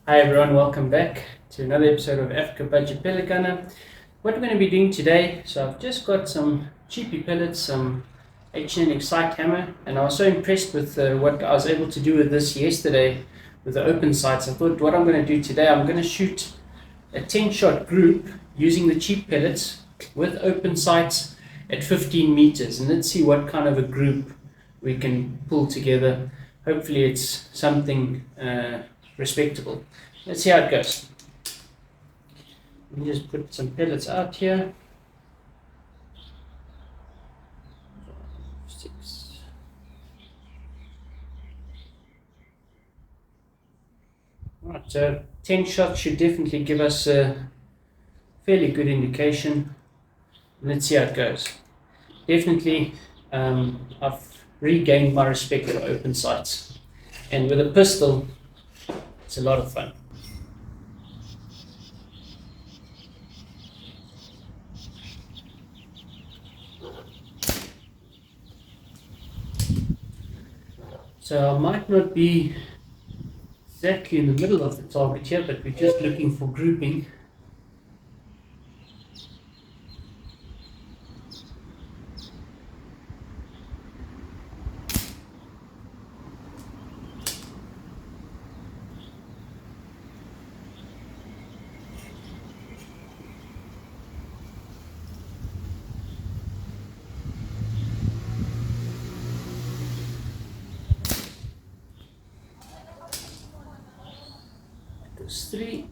Hi everyone, welcome back to another episode of Africa Budget Pellet Gunner. What we're going to be doing today, so I've just got some cheapy pellets, some H&N Excite hammer, and I was so impressed with what I was able to do with this yesterday with the open sights. I thought what I'm going to do today, I'm going to shoot a 10-shot group using the cheap pellets with open sights at 15 meters, and let's see what kind of a group we can pull together. Hopefully it's something respectable. Let's see how it goes. Let me just put some pellets out here. 6. Right, so 10 shots should definitely give us a fairly good indication. Let's see how it goes. Definitely, I've regained my respect for open sights, and with a pistol, it's a lot of fun. So I might not be exactly in the middle of the target here, but we're just looking for grouping. There's 3.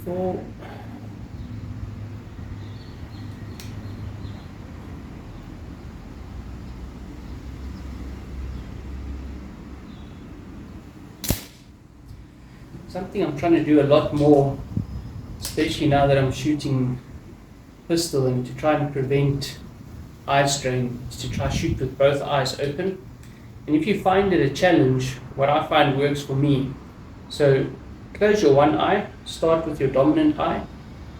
Four. Something I'm trying to do a lot more, especially now that I'm shooting pistol, and to try and prevent eye strain, is to try shoot with both eyes open. And if you find it a challenge, what I find works for me, so close your one eye, start with your dominant eye,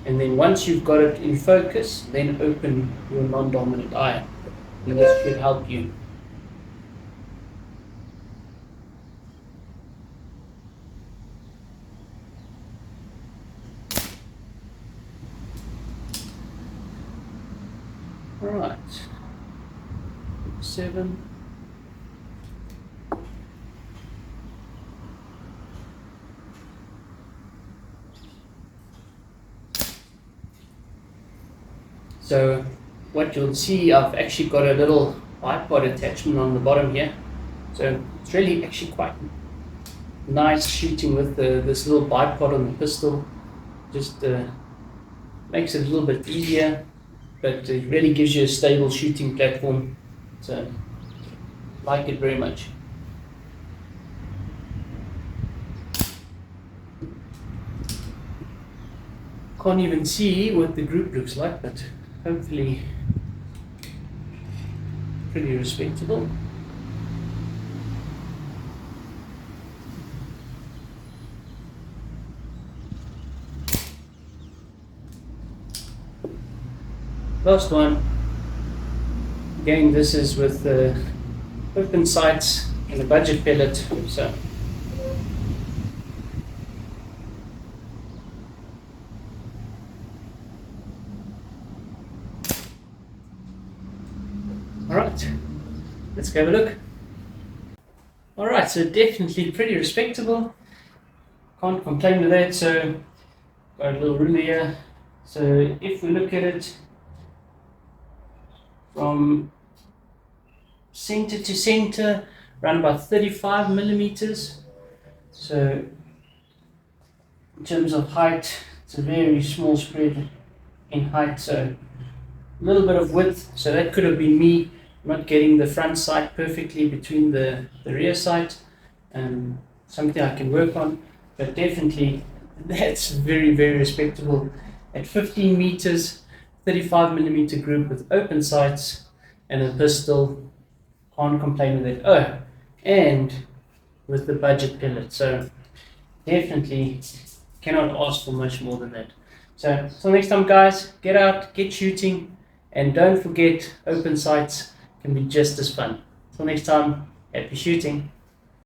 and then once you've got it in focus, then open your non-dominant eye, and this should help you. Alright, 7. So what you'll see, I've actually got a little bipod attachment on the bottom here. So it's really actually quite nice shooting with this little bipod on the pistol. Just makes it a little bit easier, but it really gives you a stable shooting platform. So I like it very much. Can't even see what the group looks like, but hopefully pretty respectable. Last one. Again, this is with the open sights and a budget pellet. So alright, let's go have a look. Alright, so definitely pretty respectable. Can't complain with that. So got a little ruler here. So if we look at it from center to center, around about 35 millimeters. So in terms of height, it's a very small spread in height, so a little bit of width. So that could have been me not getting the front sight perfectly between the rear sight. Something I can work on, but definitely that's very, very respectable. At 15 meters, 35 millimeter group with open sights and a pistol, can't complain with it. And with the budget pellet, so definitely cannot ask for much more than that. So till next time, guys, get out, get shooting, and don't forget, open sights can be just as fun. Till next time, happy shooting.